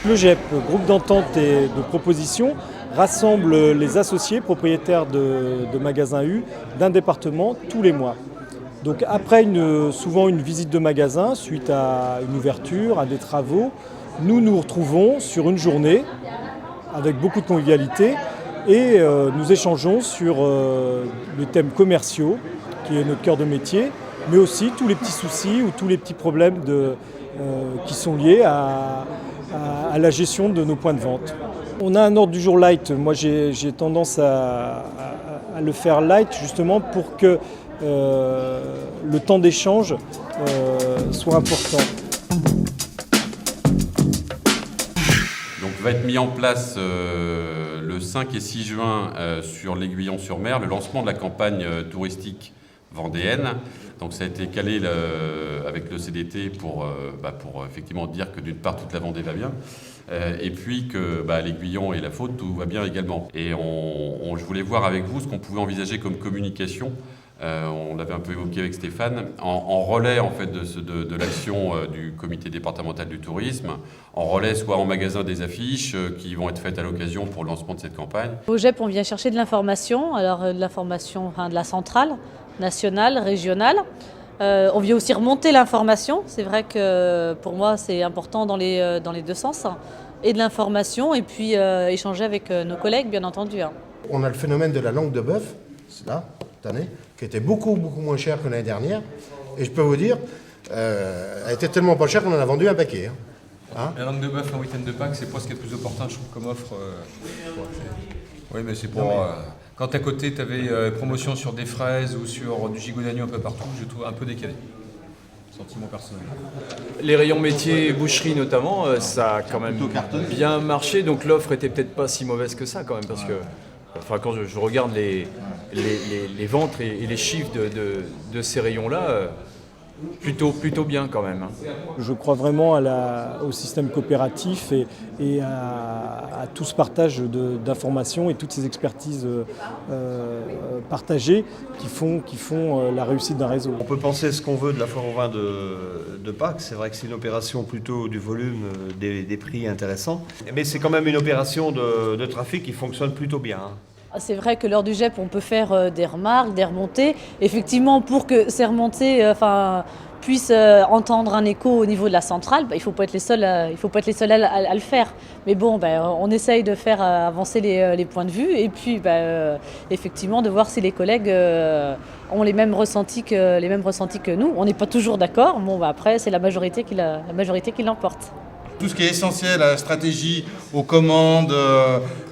le GEP, groupe d'entente et de proposition, rassemble les associés propriétaires de magasins U d'un département tous les mois. Donc après souvent une visite de magasin, suite à une ouverture, à des travaux, nous nous retrouvons sur une journée avec beaucoup de convivialité et nous échangeons sur les thèmes commerciaux, qui est notre cœur de métier, mais aussi tous les petits soucis ou tous les petits problèmes qui sont liés à la gestion de nos points de vente. On a un ordre du jour light. Moi, j'ai tendance à le faire light justement pour que le temps d'échange soit important. Donc va être mis en place le 5 et 6 juin sur l'Aiguillon-sur-Mer, le lancement de la campagne touristique vendéenne. Donc ça a été calé avec le CDT pour effectivement dire que d'une part toute la Vendée va bien et puis que l'Aiguillon et la Faute tout va bien également. Et je voulais voir avec vous ce qu'on pouvait envisager comme communication. On l'avait un peu évoqué avec Stéphane, en relais en fait de l'action du comité départemental du tourisme, en relais soit en magasin des affiches qui vont être faites à l'occasion pour le lancement de cette campagne. Au GEP, on vient chercher de l'information, de l'information de la centrale, nationale, régionale. On vient aussi remonter l'information. C'est vrai que pour moi, c'est important dans les deux sens. Et de l'information et puis échanger avec nos collègues, bien entendu. On a le phénomène de la langue de bœuf, c'est là, cette année, qui était beaucoup moins chère que l'année dernière. Et je peux vous dire, elle était tellement pas chère qu'on en a vendu un paquet. Hein. La langue de bœuf en week-end de Pâques, c'est pas ce qui est le plus opportun, je trouve, comme offre. Oui, mais c'est pour... quand à côté, tu avais promotion sur des fraises ou sur du gigot d'agneau un peu partout, je trouve un peu décalé. Sentiment personnel. Les rayons métiers, boucherie notamment, ça a quand même bien marché. Donc l'offre était peut-être pas si mauvaise que ça quand même, parce que quand je regarde les ventes et les chiffres de ces rayons-là, plutôt bien quand même. Je crois vraiment au système coopératif et à tout ce partage d'informations et toutes ces expertises partagées qui font la réussite d'un réseau. On peut penser ce qu'on veut de la foire au vin de Pâques. C'est vrai que c'est une opération plutôt du volume, des prix intéressants. Mais c'est quand même une opération de trafic qui fonctionne plutôt bien. C'est vrai que lors du GEP, on peut faire des remarques, des remontées. Effectivement, pour que ces remontées puissent entendre un écho au niveau de la centrale, il ne faut pas être les seuls à le faire. Mais bon, on essaye de faire avancer les points de vue et puis effectivement de voir si les collègues ont les mêmes ressentis que nous. On n'est pas toujours d'accord. Bon, après, c'est la majorité qui l'emporte. Tout ce qui est essentiel à la stratégie, aux commandes,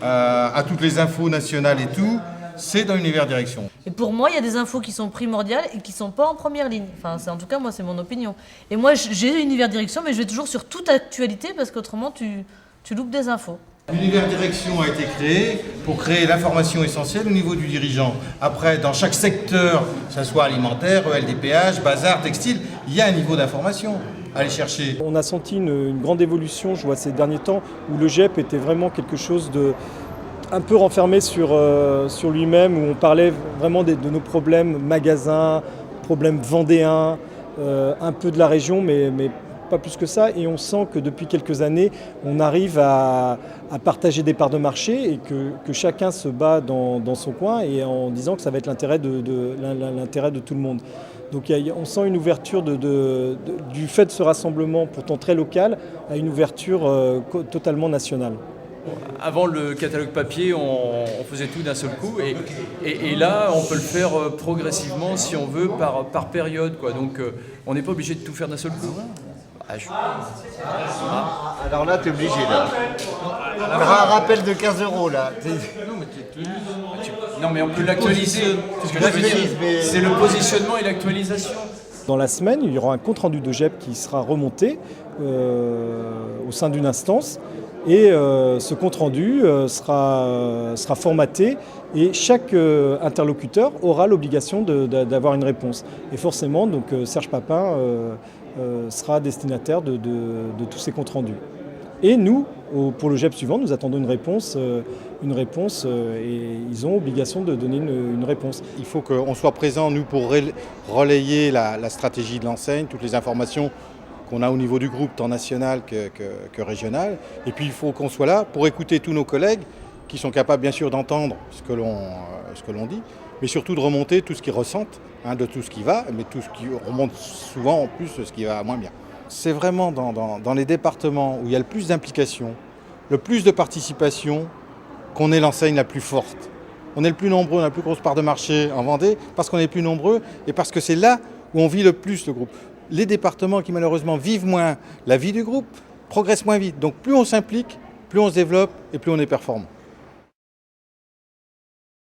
à toutes les infos nationales et tout, c'est dans l'univers direction. Et pour moi, il y a des infos qui sont primordiales et qui ne sont pas en première ligne. En tout cas, moi, c'est mon opinion. Et moi, j'ai l'univers direction, mais je vais toujours sur toute actualité parce qu'autrement, tu loupes des infos. L'univers direction a été créé pour créer l'information essentielle au niveau du dirigeant. Après, dans chaque secteur, que ce soit alimentaire, ELDPH, bazar, textile, il y a un niveau d'information. Aller chercher. On a senti une grande évolution, je vois, ces derniers temps, où le GEP était vraiment quelque chose un peu renfermé sur lui-même, où on parlait vraiment de nos problèmes magasins, problèmes vendéens, un peu de la région, mais pas plus que ça. Et on sent que depuis quelques années, on arrive à partager des parts de marché et que chacun se bat dans son coin et en disant que ça va être l'intérêt de tout le monde. Donc on sent une ouverture du fait de ce rassemblement pourtant très local à une ouverture totalement nationale. Avant le catalogue papier, on faisait tout d'un seul coup et là on peut le faire progressivement si on veut par période, quoi. Donc on n'est pas obligé de tout faire d'un seul coup. Alors là, tu es obligé. Là. Un rappel de 15 € là. Non, mais on peut l'actualiser. C'est le positionnement et l'actualisation. Dans la semaine, il y aura un compte-rendu de GEP qui sera remonté au sein d'une instance. Et ce compte-rendu sera formaté et chaque interlocuteur aura l'obligation d'avoir une réponse. Et forcément, donc, Serge Papin sera destinataire de tous ces comptes rendus. Et nous, pour le GEP suivant, nous attendons une réponse et ils ont obligation de donner une réponse. Il faut qu'on soit présent, nous, pour relayer la stratégie de l'enseigne, toutes les informations qu'on a au niveau du groupe, tant national que régional. Et puis il faut qu'on soit là pour écouter tous nos collègues qui sont capables bien sûr d'entendre ce que l'on dit, mais surtout de remonter tout ce qu'ils ressentent, de tout ce qui va, mais tout ce qui remonte souvent en plus ce qui va moins bien. C'est vraiment dans les départements où il y a le plus d'implication, le plus de participation, qu'on est l'enseigne la plus forte. On est le plus nombreux, on a la plus grosse part de marché en Vendée, parce qu'on est plus nombreux et parce que c'est là où on vit le plus le groupe. Les départements qui malheureusement vivent moins la vie du groupe progressent moins vite. Donc plus on s'implique, plus on se développe et plus on est performant.